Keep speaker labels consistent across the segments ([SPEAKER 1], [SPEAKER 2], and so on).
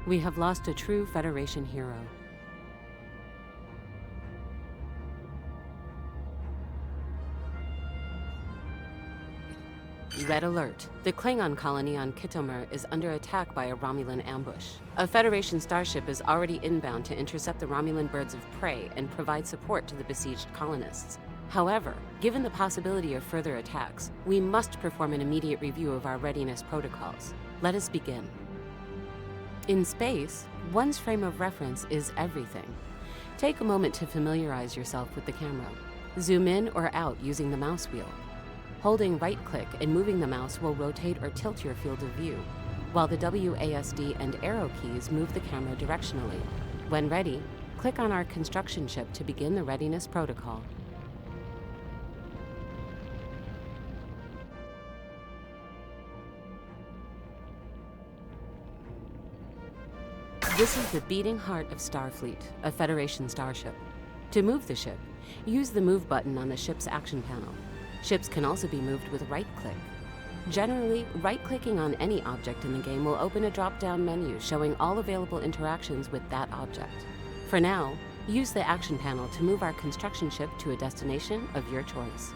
[SPEAKER 1] We have lost a true Federation hero. Red alert. The Klingon colony on Kitomer is under attack by a Romulan ambush. A Federation starship is already inbound to intercept the Romulan birds of prey and provide support to the besieged colonists. However, given the possibility of further attacks, we must perform an immediate review of our readiness protocols. Let us begin. In space, one's frame of reference is everything. Take a moment to familiarize yourself with the camera. Zoom in or out using the mouse wheel. Holding right-click and moving the mouse will rotate or tilt your field of view, while the WASD and arrow keys move the camera directionally. When ready, click on our construction ship to begin the readiness protocol. This is the beating heart of Starfleet, a Federation starship. To move the ship, use the Move button on the ship's action panel. Ships can also be moved with right-click. Generally, right-clicking on any object in the game will open a drop-down menu showing all available interactions with that object. For now, use the action panel to move our construction ship to a destination of your choice.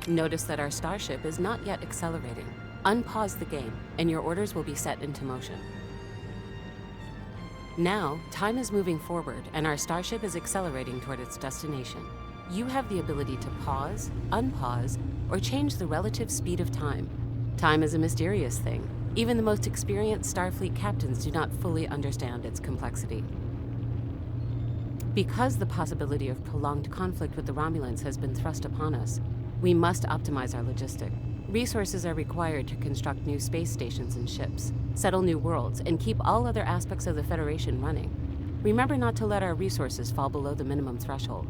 [SPEAKER 1] Notice that our starship is not yet accelerating. Unpause the game, and your orders will be set into motion. Now, time is moving forward, and our starship is accelerating toward its destination. You have the ability to pause, unpause, or change the relative speed of time. Time is a mysterious thing. Even the most experienced Starfleet captains do not fully understand its complexity. Because the possibility of prolonged conflict with the Romulans has been thrust upon us, we must optimize our logistics. Resources are required to construct new space stations and ships, settle new worlds, and keep all other aspects of the Federation running. Remember not to let our resources fall below the minimum threshold.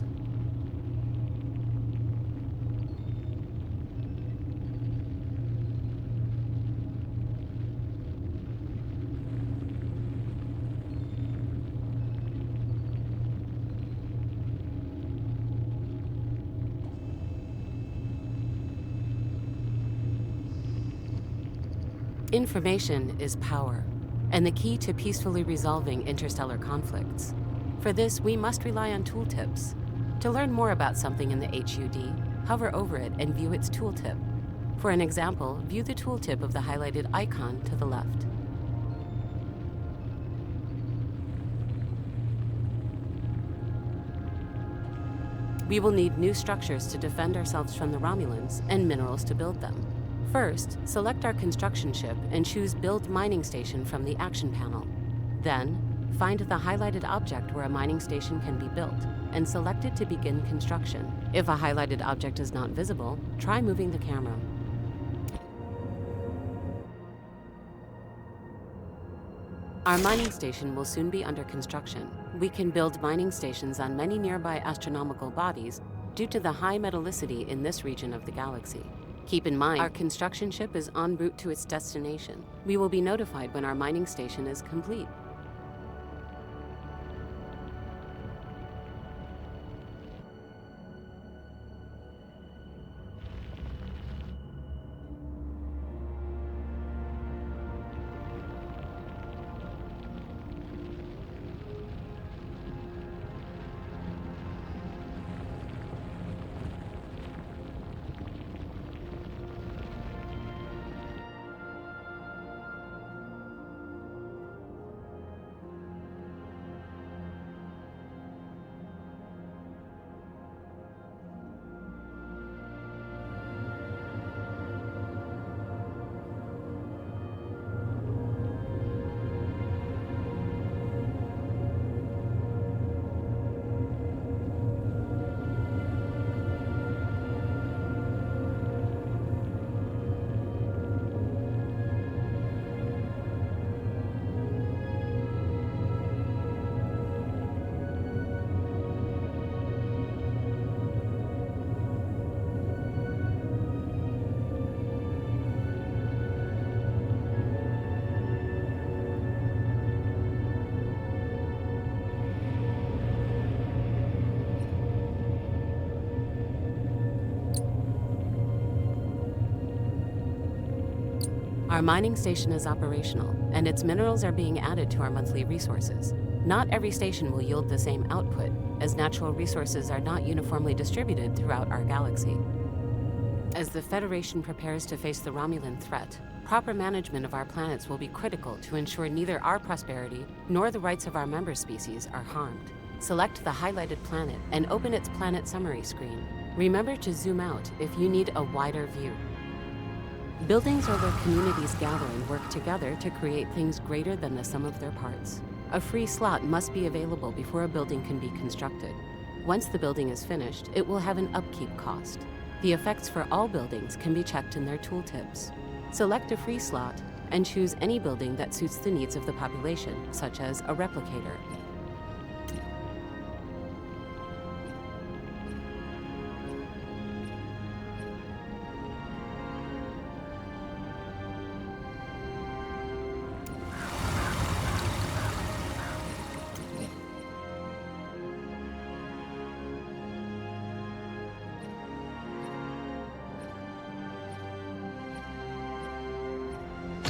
[SPEAKER 1] Information is power, and the key to peacefully resolving interstellar conflicts. For this, we must rely on tooltips. To learn more about something in the HUD, hover over it and view its tooltip. For an example, view the tooltip of the highlighted icon to the left. We will need new structures to defend ourselves from the Romulans and minerals to build them. First, select our construction ship and choose Build Mining Station from the action panel. Then, find the highlighted object where a mining station can be built and select it to begin construction. If a highlighted object is not visible, try moving the camera. Our mining station will soon be under construction. We can build mining stations on many nearby astronomical bodies due to the high metallicity in this region of the galaxy. Keep in mind, our construction ship is en route to its destination. We will be notified when our mining station is complete. Our mining station is operational, and its minerals are being added to our monthly resources. Not every station will yield the same output, as natural resources are not uniformly distributed throughout our galaxy. As the Federation prepares to face the Romulan threat, proper management of our planets will be critical to ensure neither our prosperity nor the rights of our member species are harmed. Select the highlighted planet and open its planet summary screen. Remember to zoom out if you need a wider view. Buildings are where communities gather and work together to create things greater than the sum of their parts. A free slot must be available before a building can be constructed. Once the building is finished, it will have an upkeep cost. The effects for all buildings can be checked in their tooltips. Select a free slot and choose any building that suits the needs of the population, such as a replicator.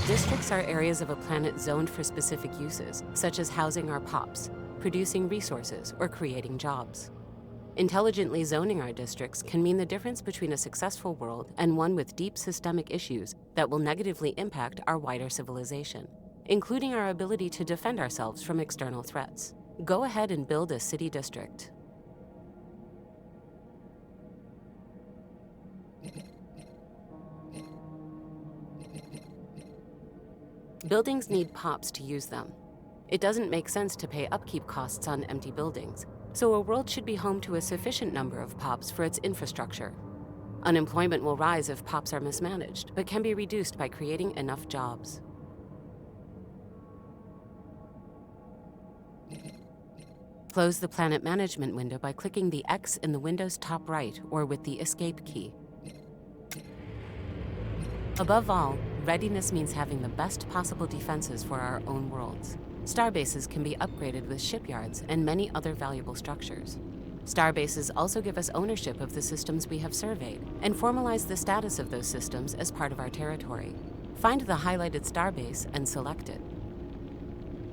[SPEAKER 1] Districts are areas of a planet zoned for specific uses, such as housing our pops, producing resources, or creating jobs. Intelligently zoning our districts can mean the difference between a successful world and one with deep systemic issues that will negatively impact our wider civilization, including our ability to defend ourselves from external threats. Go ahead and build a city district. Buildings need pops to use them. It doesn't make sense to pay upkeep costs on empty buildings, so a world should be home to a sufficient number of pops for its infrastructure. Unemployment will rise if pops are mismanaged, but can be reduced by creating enough jobs. Close the planet management window by clicking the X in the window's top right or with the Escape key. Above all, readiness means having the best possible defenses for our own worlds. Starbases can be upgraded with shipyards and many other valuable structures. Starbases also give us ownership of the systems we have surveyed and formalize the status of those systems as part of our territory. Find the highlighted starbase and select it.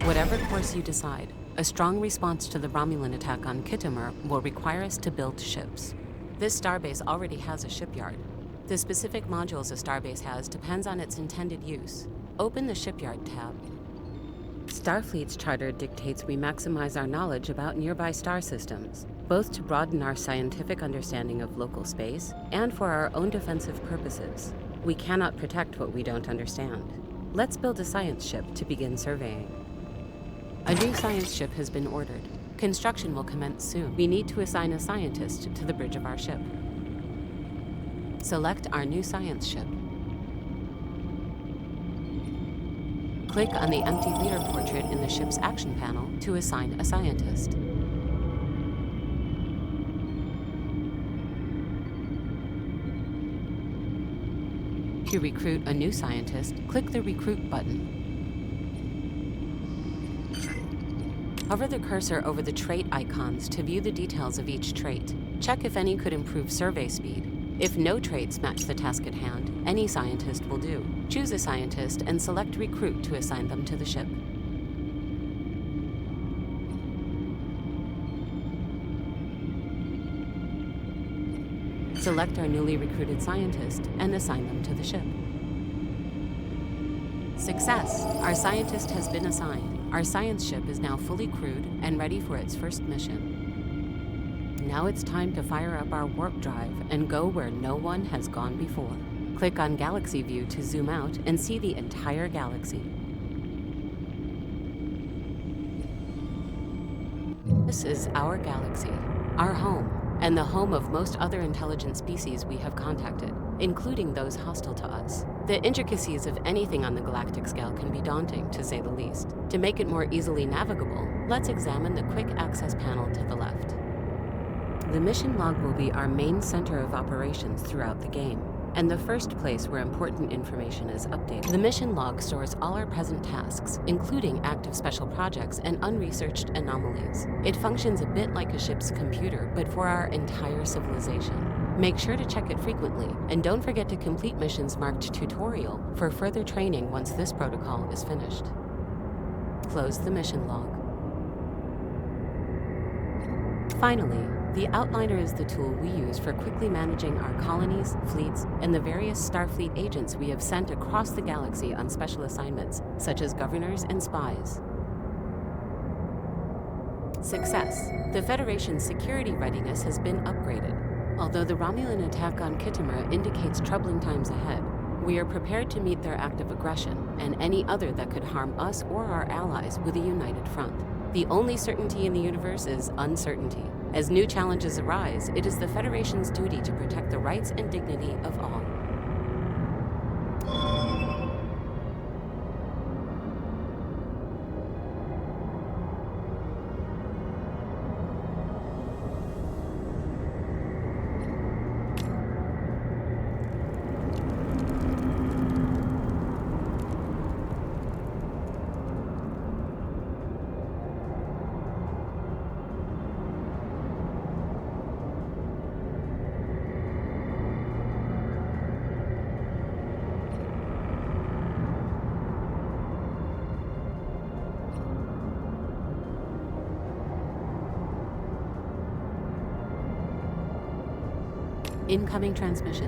[SPEAKER 1] Whatever course you decide, a strong response to the Romulan attack on Khitomer will require us to build ships. This starbase already has a shipyard. The specific modules a starbase has depends on its intended use. Open the Shipyard tab. Starfleet's charter dictates we maximize our knowledge about nearby star systems, both to broaden our scientific understanding of local space and for our own defensive purposes. We cannot protect what we don't understand. Let's build a science ship to begin surveying. A new science ship has been ordered. Construction will commence soon. We need to assign a scientist to the bridge of our ship. Select our new science ship. Click on the empty leader portrait in the ship's action panel to assign a scientist. To recruit a new scientist, click the Recruit button. Hover the cursor over the trait icons to view the details of each trait. Check if any could improve survey speed. If no traits match the task at hand, any scientist will do. Choose a scientist and select Recruit to assign them to the ship. Select our newly recruited scientist and assign them to the ship. Success! Our scientist has been assigned. Our science ship is now fully crewed and ready for its first mission. Now it's time to fire up our warp drive and go where no one has gone before. Click on Galaxy View to zoom out and see the entire galaxy. This is our galaxy, our home, and the home of most other intelligent species we have contacted, including those hostile to us. The intricacies of anything on the galactic scale can be daunting, to say the least. To make it more easily navigable, let's examine the quick access panel to the left. The mission log will be our main center of operations throughout the game, and the first place where important information is updated. The mission log stores all our present tasks, including active special projects and unresearched anomalies. It functions a bit like a ship's computer, but for our entire civilization. Make sure to check it frequently, and don't forget to complete missions marked Tutorial for further training once this protocol is finished. Close the mission log. Finally, the Outliner is the tool we use for quickly managing our colonies, fleets, and the various Starfleet agents we have sent across the galaxy on special assignments, such as governors and spies. Success. The Federation's security readiness has been upgraded. Although the Romulan attack on Khitomer indicates troubling times ahead, we are prepared to meet their active aggression and any other that could harm us or our allies with a united front. The only certainty in the universe is uncertainty. As new challenges arise, it is the Federation's duty to protect the rights and dignity of all. Incoming transmission.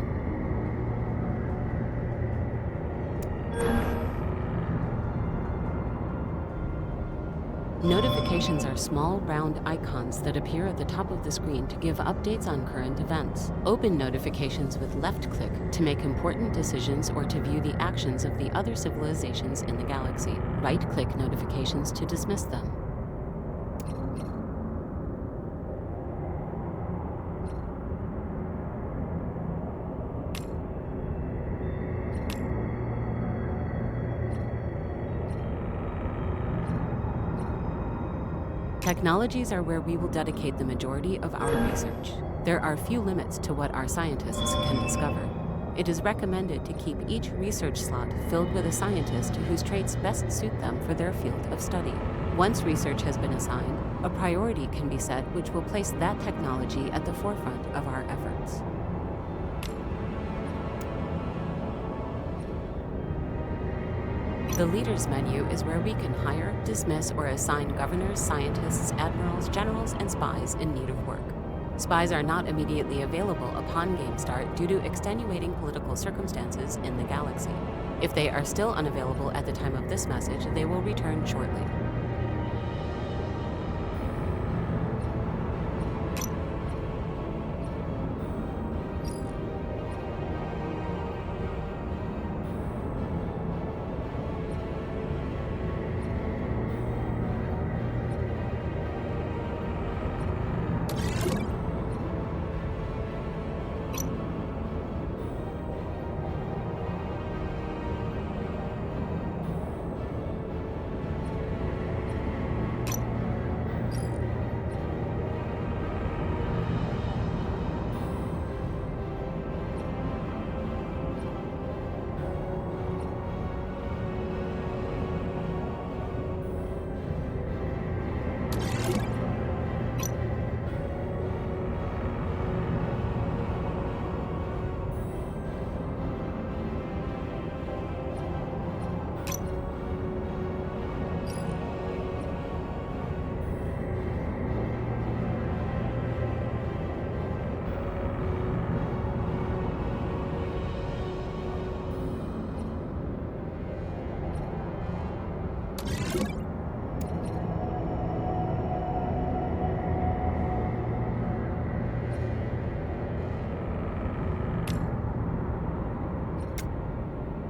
[SPEAKER 1] Notifications are small, round icons that appear at the top of the screen to give updates on current events. Open notifications with left-click to make important decisions or to view the actions of the other civilizations in the galaxy. Right-click notifications to dismiss them. Technologies are where we will dedicate the majority of our research. There are few limits to what our scientists can discover. It is recommended to keep each research slot filled with a scientist whose traits best suit them for their field of study. Once research has been assigned, a priority can be set which will place that technology at the forefront of our efforts. The Leaders menu is where we can hire, dismiss, or assign governors, scientists, admirals, generals, and spies in need of work. Spies are not immediately available upon game start due to extenuating political circumstances in the galaxy. If they are still unavailable at the time of this message, they will return shortly.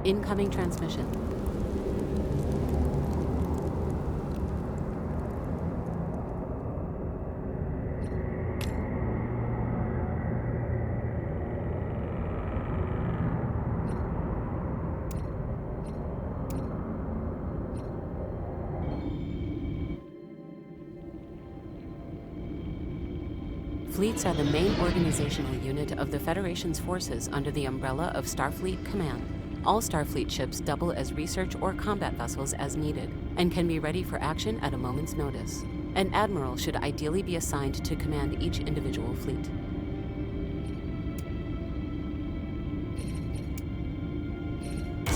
[SPEAKER 1] Incoming transmission. Fleets are the main organizational unit of the Federation's forces under the umbrella of Starfleet Command. All Starfleet ships double as research or combat vessels as needed, and can be ready for action at a moment's notice. An admiral should ideally be assigned to command each individual fleet.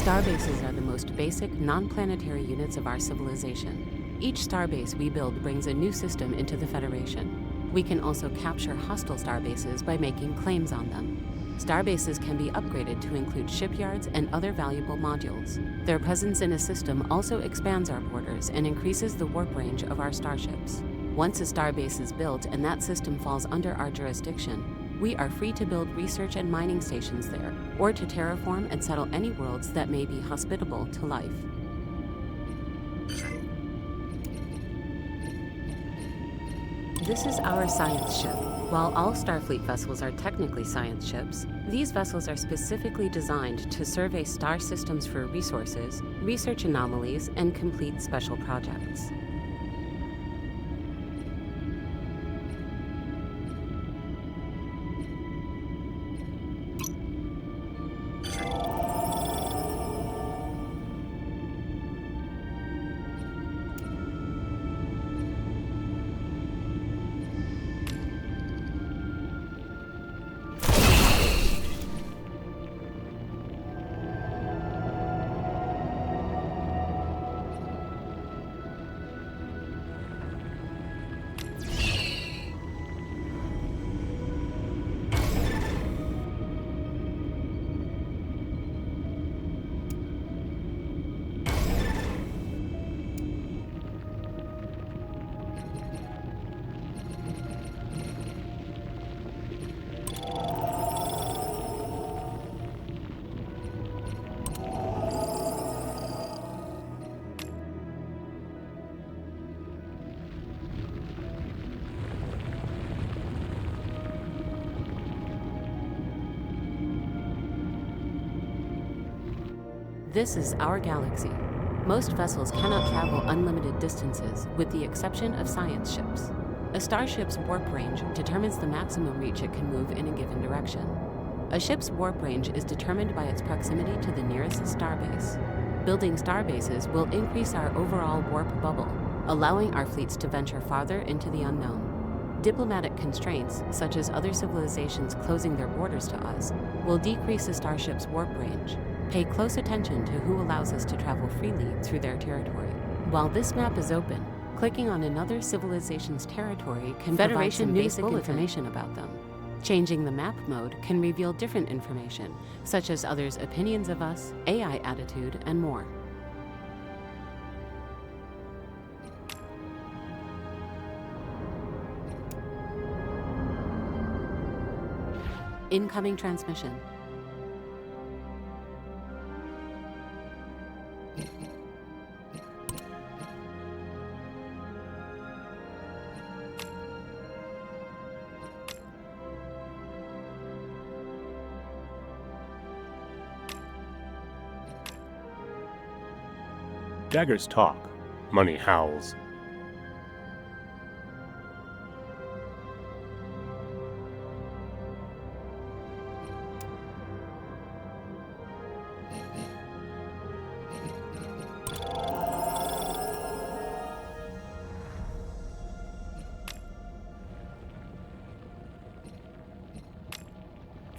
[SPEAKER 1] Starbases are the most basic, non-planetary units of our civilization. Each starbase we build brings a new system into the Federation. We can also capture hostile starbases by making claims on them. Starbases can be upgraded to include shipyards and other valuable modules. Their presence in a system also expands our borders and increases the warp range of our starships. Once a starbase is built and that system falls under our jurisdiction, we are free to build research and mining stations there, or to terraform and settle any worlds that may be hospitable to life. This is our science ship. While all Starfleet vessels are technically science ships, these vessels are specifically designed to survey star systems for resources, research anomalies, and complete special projects. This is our galaxy. Most vessels cannot travel unlimited distances, with the exception of science ships. A starship's warp range determines the maximum reach it can move in a given direction. A ship's warp range is determined by its proximity to the nearest starbase. Building starbases will increase our overall warp bubble, allowing our fleets to venture farther into the unknown. Diplomatic constraints, such as other civilizations closing their borders to us, will decrease a starship's warp range. Pay close attention to who allows us to travel freely through their territory. While this map is open, clicking on another civilization's territory can provide some basic information about them. Changing the map mode can reveal different information, such as others' opinions of us, AI attitude, and more. Incoming transmission.
[SPEAKER 2] Daggers talk, money howls.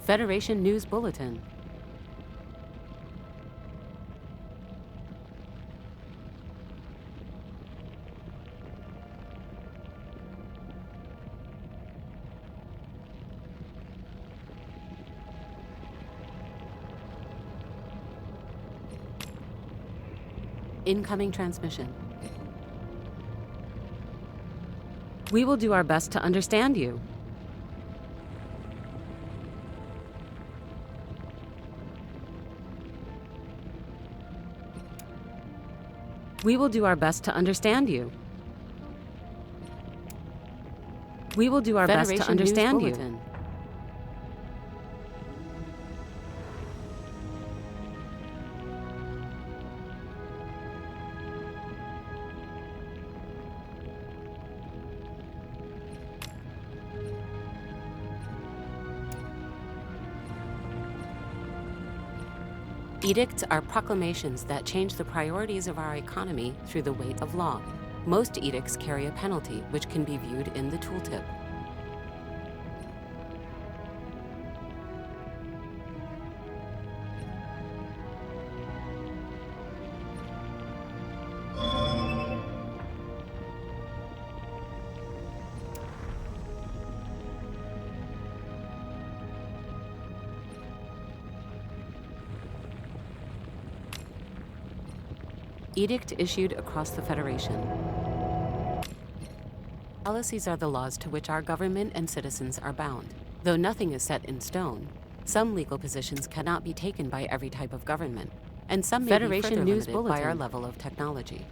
[SPEAKER 1] Federation News Bulletin. Incoming transmission. We will do our best to understand you. We will do our best to understand you. We will do our best to understand you. Edicts are proclamations that change the priorities of our economy through the weight of law. Most edicts carry a penalty, which can be viewed in the tooltip. Edict issued across the Federation. Policies are the laws to which our government and citizens are bound. Though nothing is set in stone, some legal positions cannot be taken by every type of government, and some may be further limited by our level of technology.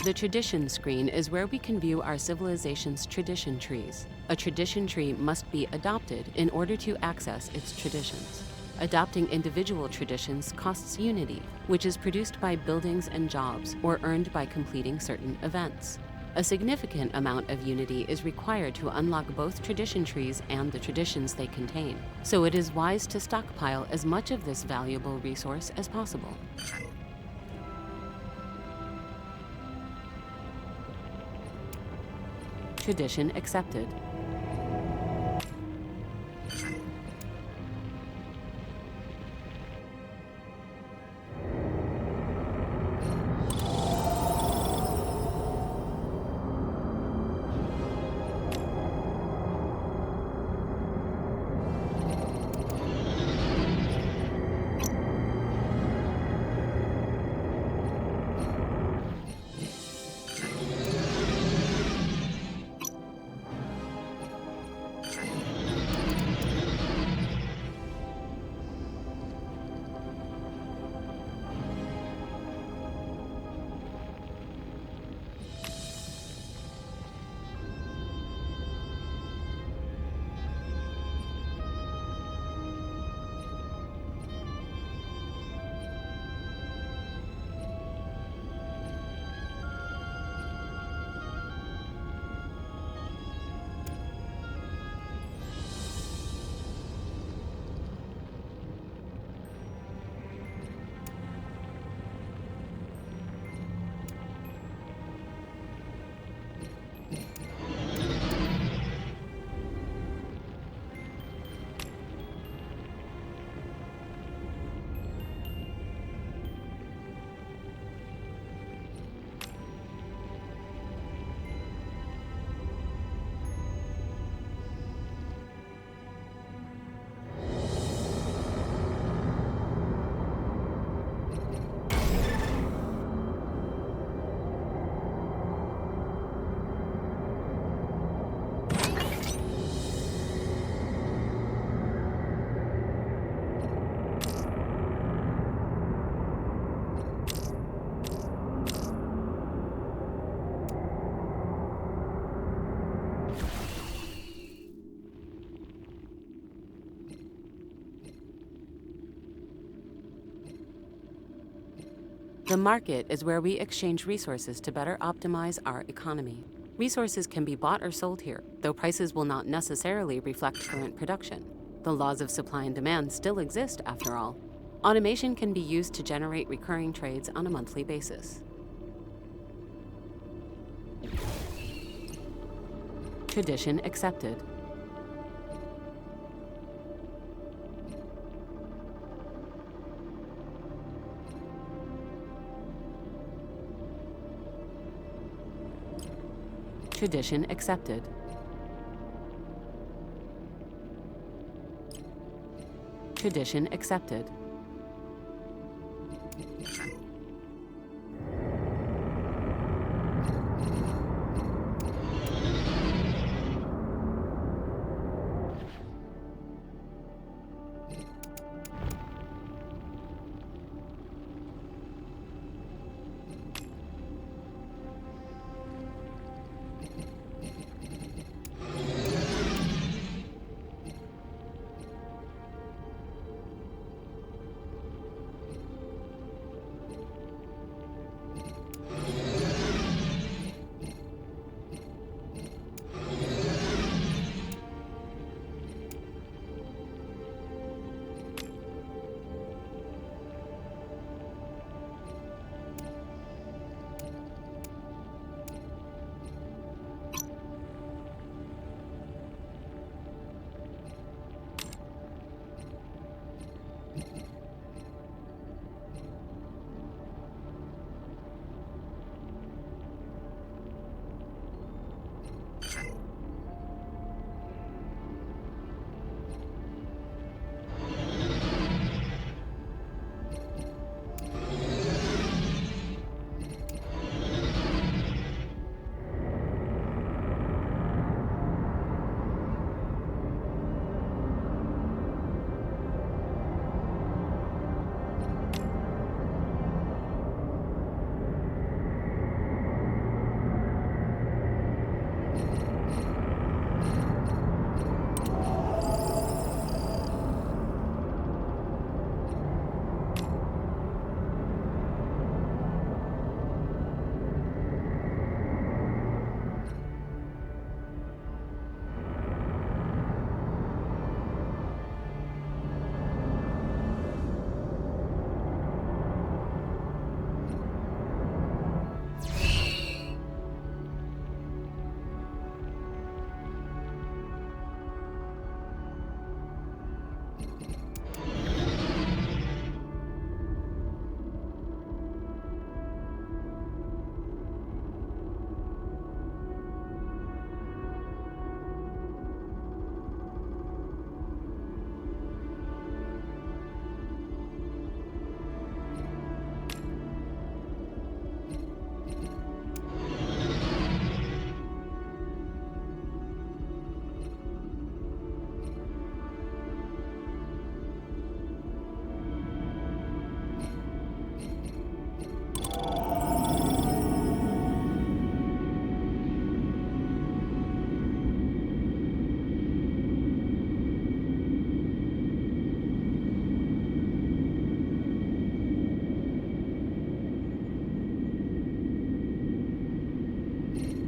[SPEAKER 1] The tradition screen is where we can view our civilization's tradition trees. A tradition tree must be adopted in order to access its traditions. Adopting individual traditions costs unity, which is produced by buildings and jobs or earned by completing certain events. A significant amount of unity is required to unlock both tradition trees and the traditions they contain, so it is wise to stockpile as much of this valuable resource as possible. Tradition accepted. The market is where we exchange resources to better optimize our economy. Resources can be bought or sold here, though prices will not necessarily reflect current production. The laws of supply and demand still exist, after all. Automation can be used to generate recurring trades on a monthly basis. Tradition accepted. Tradition accepted. Tradition accepted.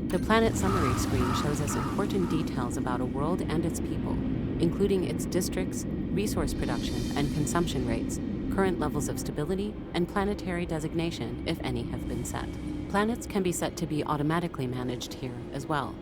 [SPEAKER 1] The planet summary screen shows us important details about a world and its people, including its districts, resource production and consumption rates, current levels of stability, and planetary designation, if any have been set. Planets can be set to be automatically managed here as well.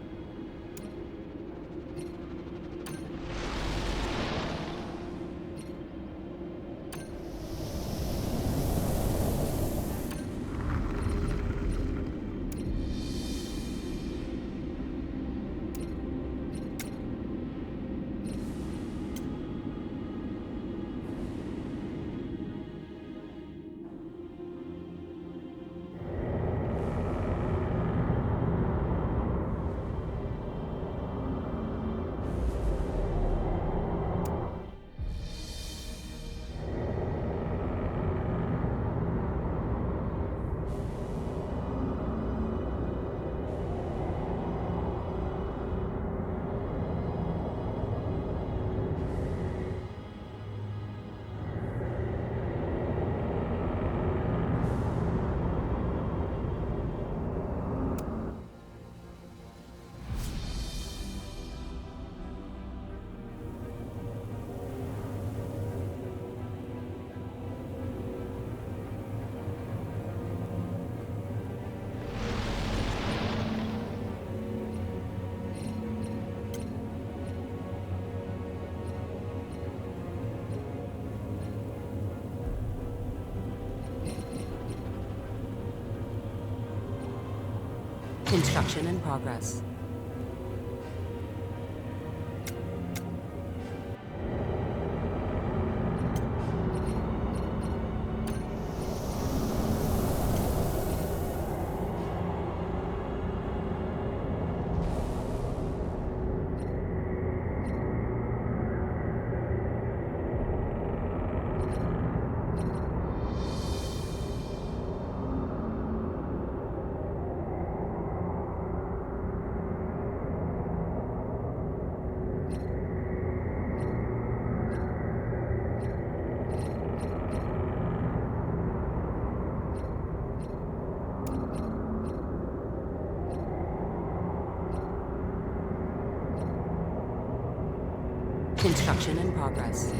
[SPEAKER 1] Construction in progress. Construction in progress.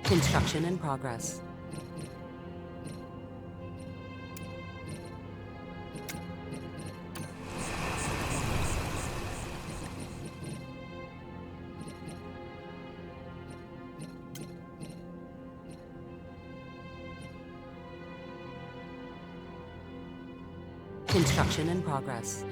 [SPEAKER 1] Construction in progress. Construction in progress.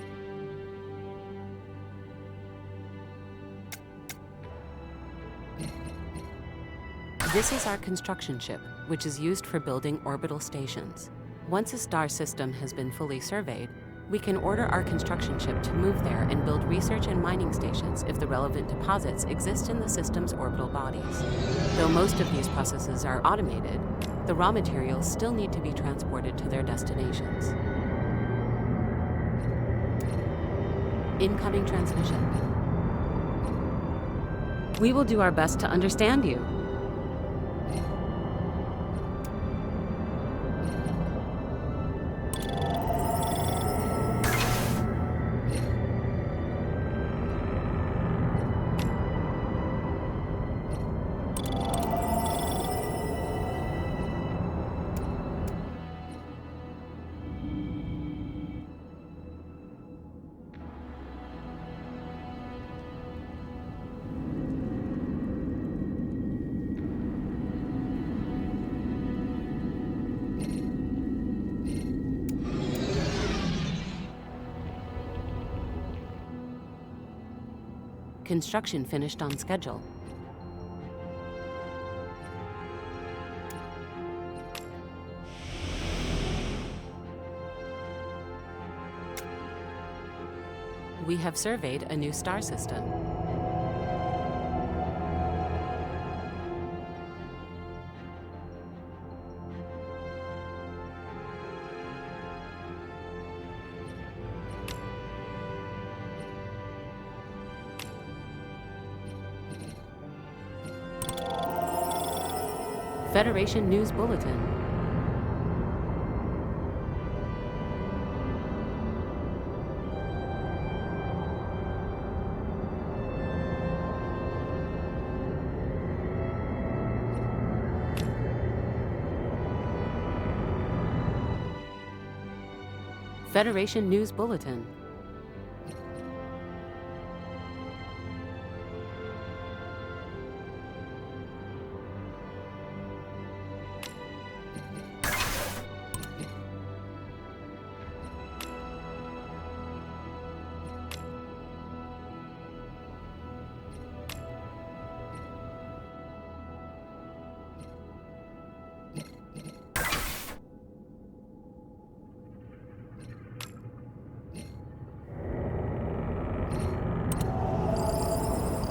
[SPEAKER 1] This is our construction ship, which is used for building orbital stations. Once a star system has been fully surveyed, we can order our construction ship to move there and build research and mining stations if the relevant deposits exist in the system's orbital bodies. Though most of these processes are automated, the raw materials still need to be transported to their destinations. Incoming transmission. We will do our best to understand you. Construction finished on schedule. We have surveyed a new star system. Federation News Bulletin. Federation News Bulletin.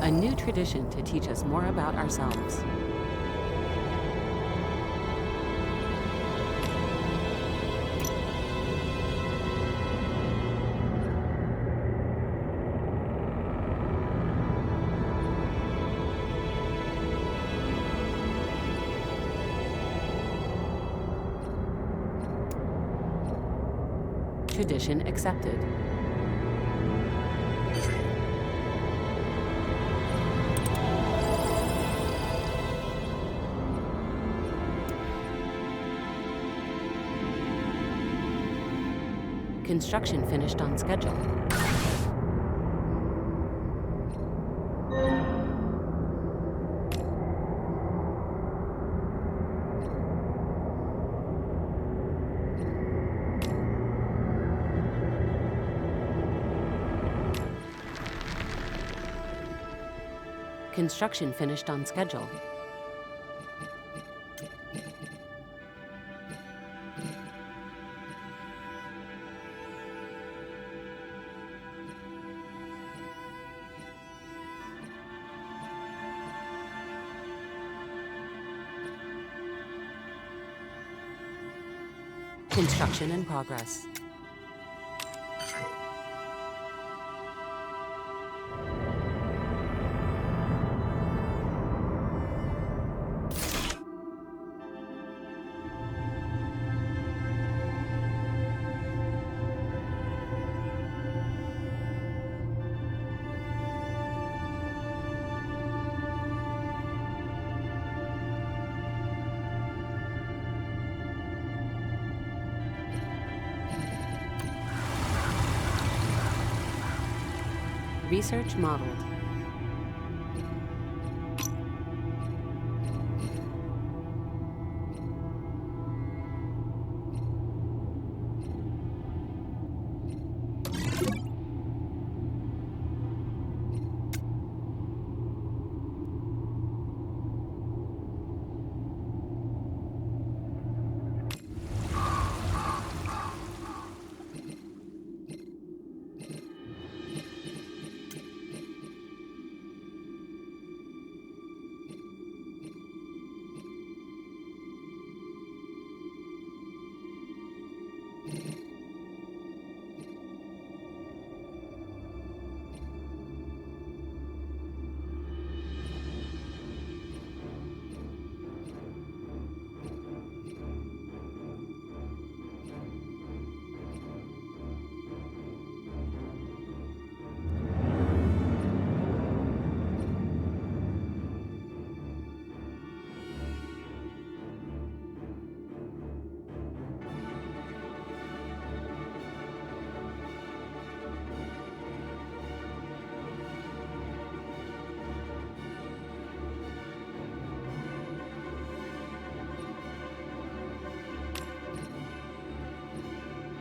[SPEAKER 1] A new tradition to teach us more about ourselves. Tradition accepted. Construction finished on schedule. Construction finished on schedule. Construction in progress. Research modeled.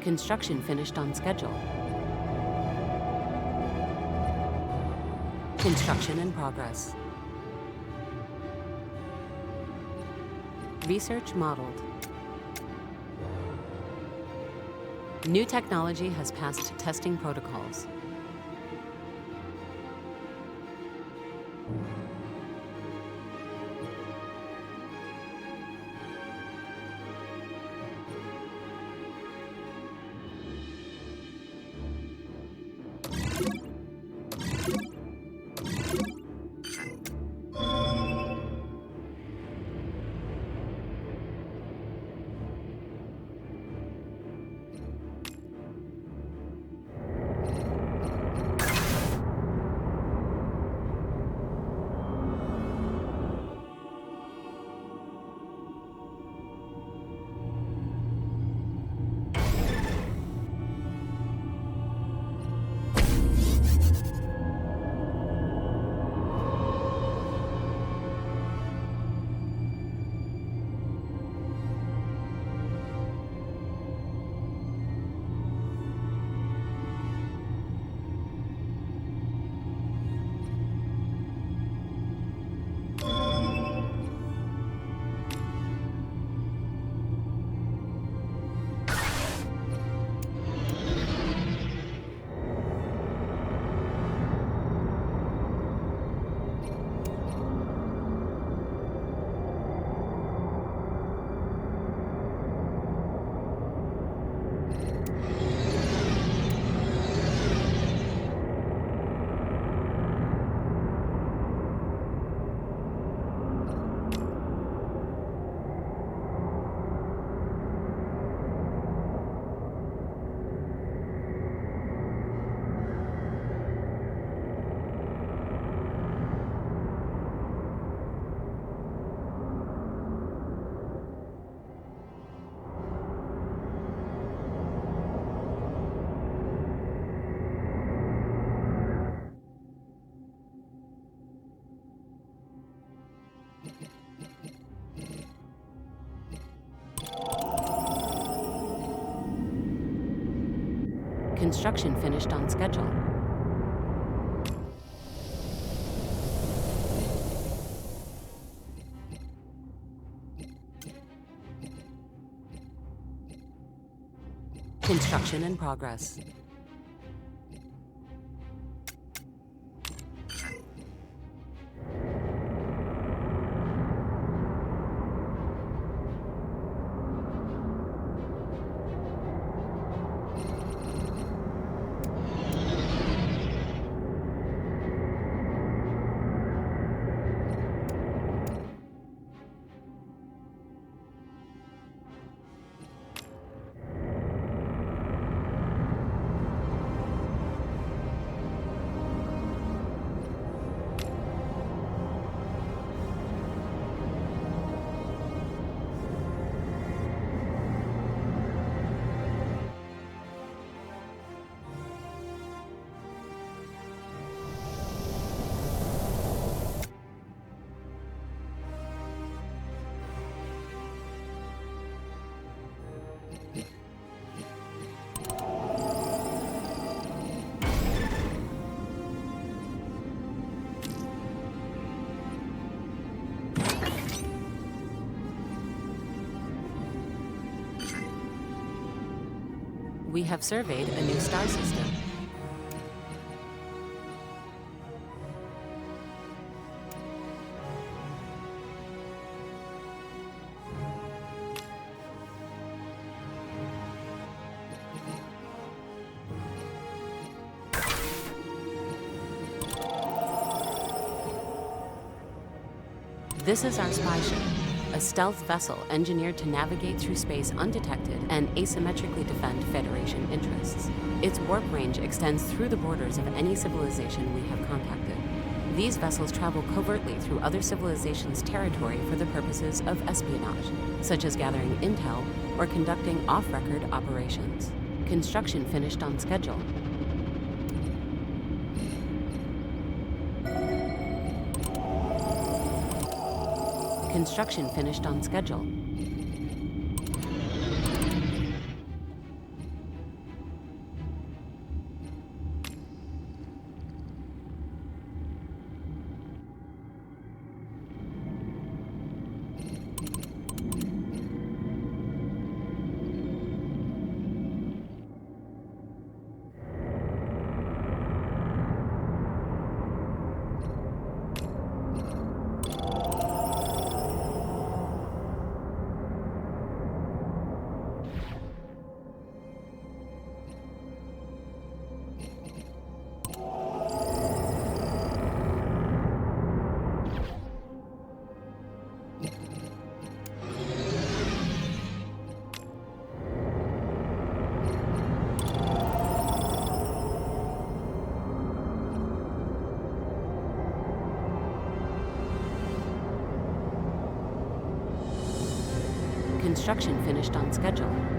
[SPEAKER 1] Construction finished on schedule. Construction in progress. Research modeled. New technology has passed testing protocols. Construction finished on schedule. Construction in progress. We have surveyed a new star system. This is our spy ship, a stealth vessel engineered to navigate through space undetected and asymmetrically defend Federation interests. Its warp range extends through the borders of any civilization we have contacted. These vessels travel covertly through other civilizations' territory for the purposes of espionage, such as gathering intel or conducting off-record operations. Construction finished on schedule. Construction finished on schedule. Construction finished on schedule.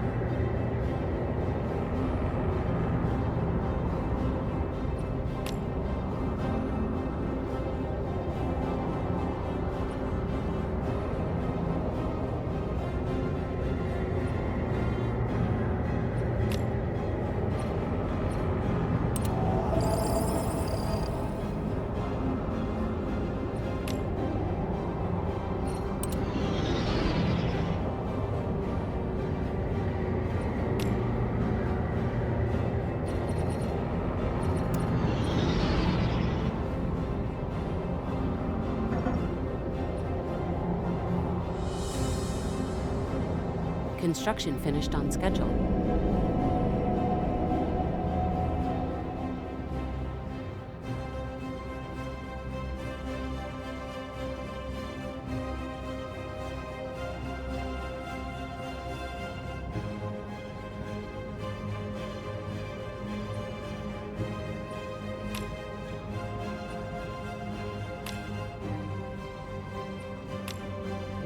[SPEAKER 1] Construction finished on schedule.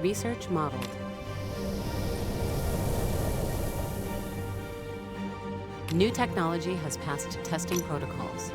[SPEAKER 1] Research modeled. New technology has passed testing protocols.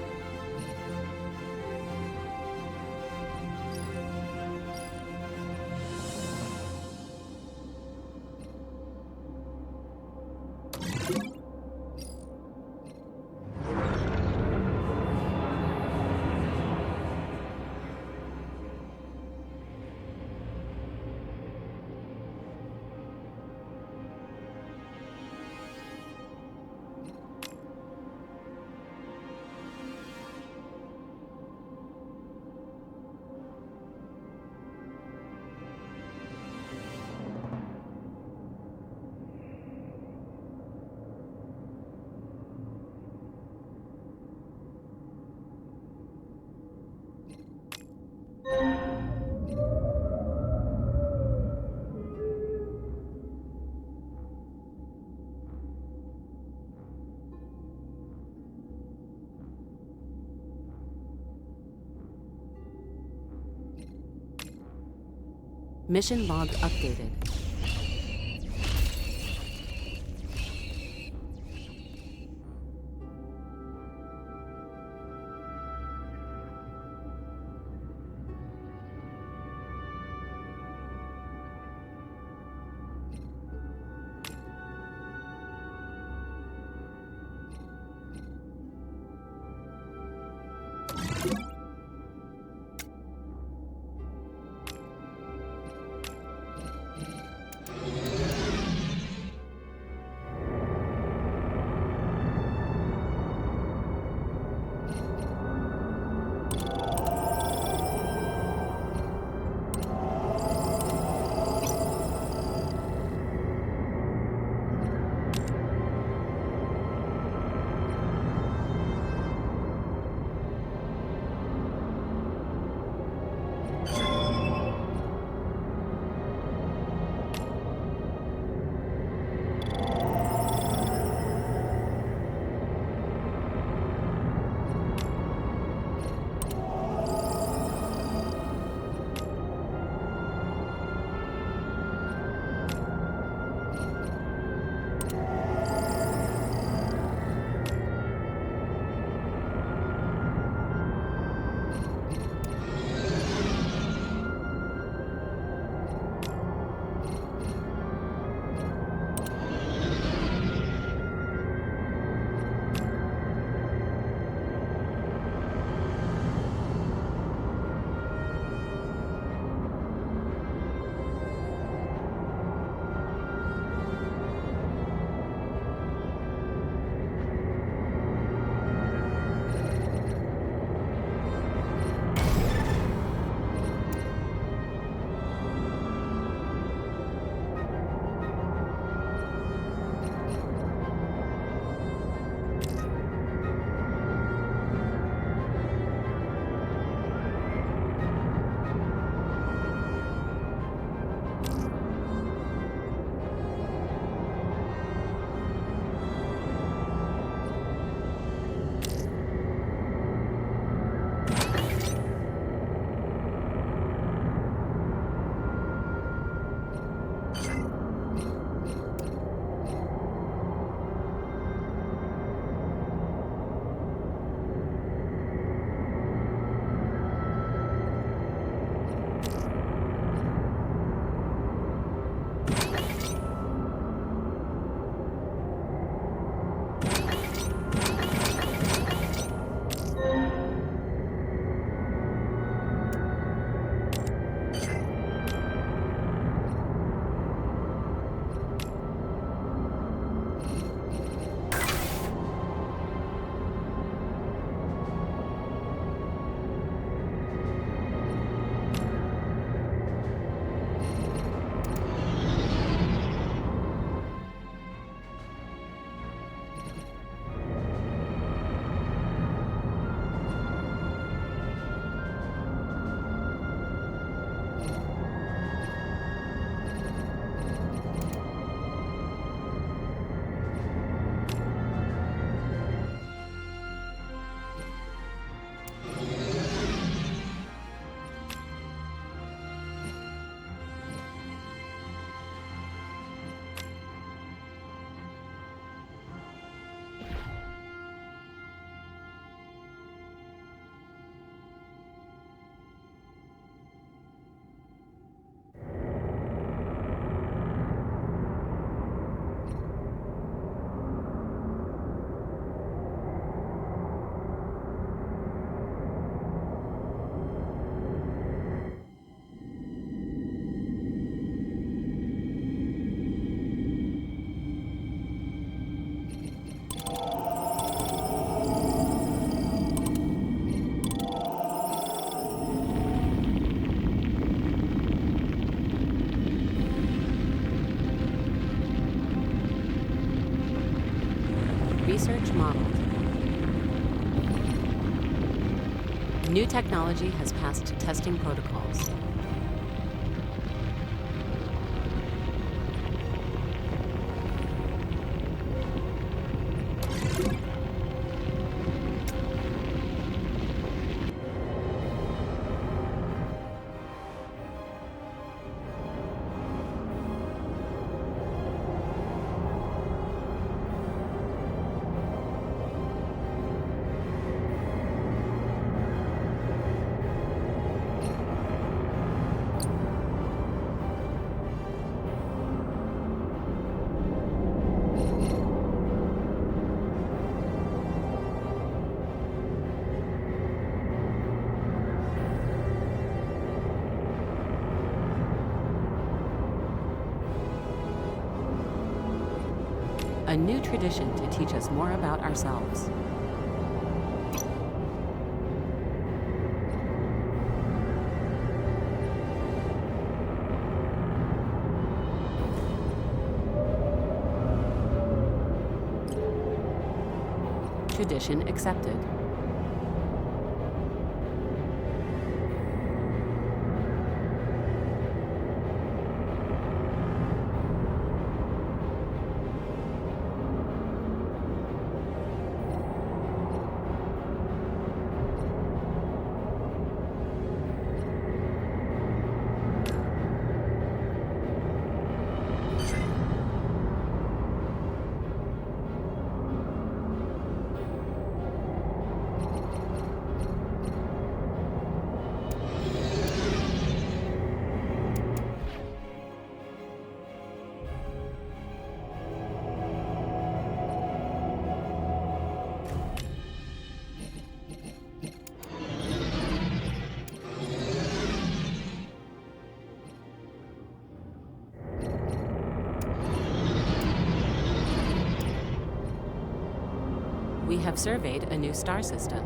[SPEAKER 1] Mission log updated. Research modeled. New technology has passed testing protocols. A new tradition to teach us more about ourselves. Tradition accepted. We have surveyed a new star system.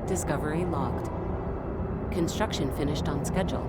[SPEAKER 1] Discovery logged. Construction finished on schedule.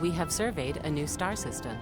[SPEAKER 1] We have surveyed a new star system.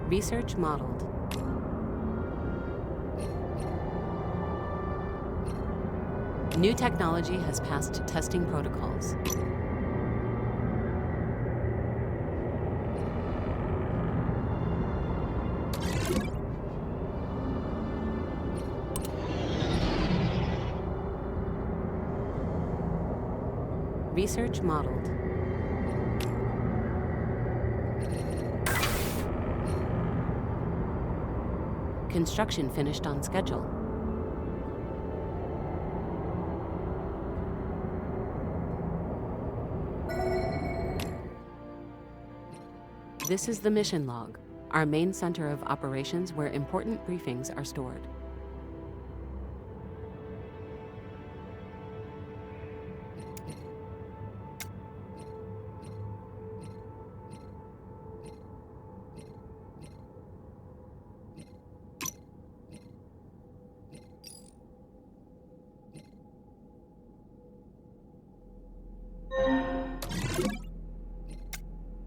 [SPEAKER 1] Research modeled. New technology has passed testing protocols. Research modeled. Construction finished on schedule. This is the mission log, our main center of operations where important briefings are stored.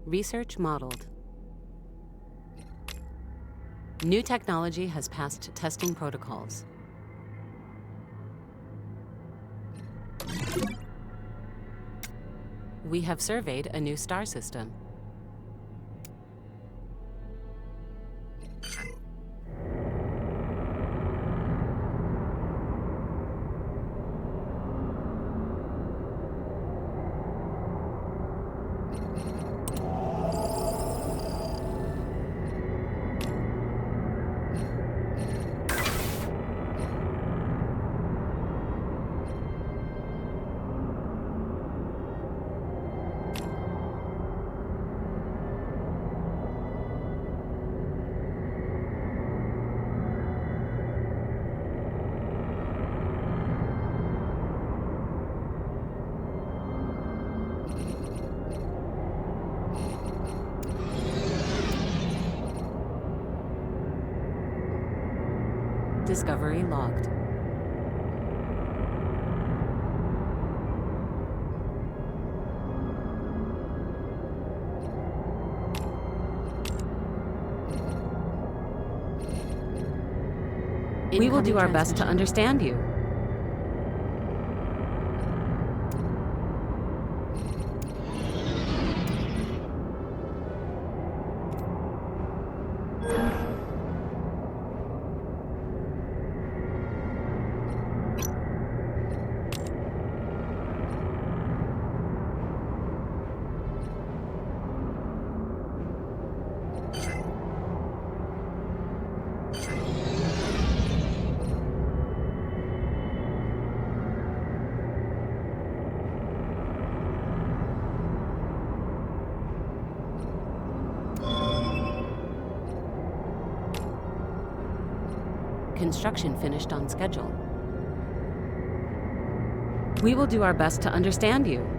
[SPEAKER 1] Research modeled. New technology has passed testing protocols. We have surveyed a new star system. Discovery logged. We will do our best to understand you. Construction finished on schedule. We will do our best to understand you.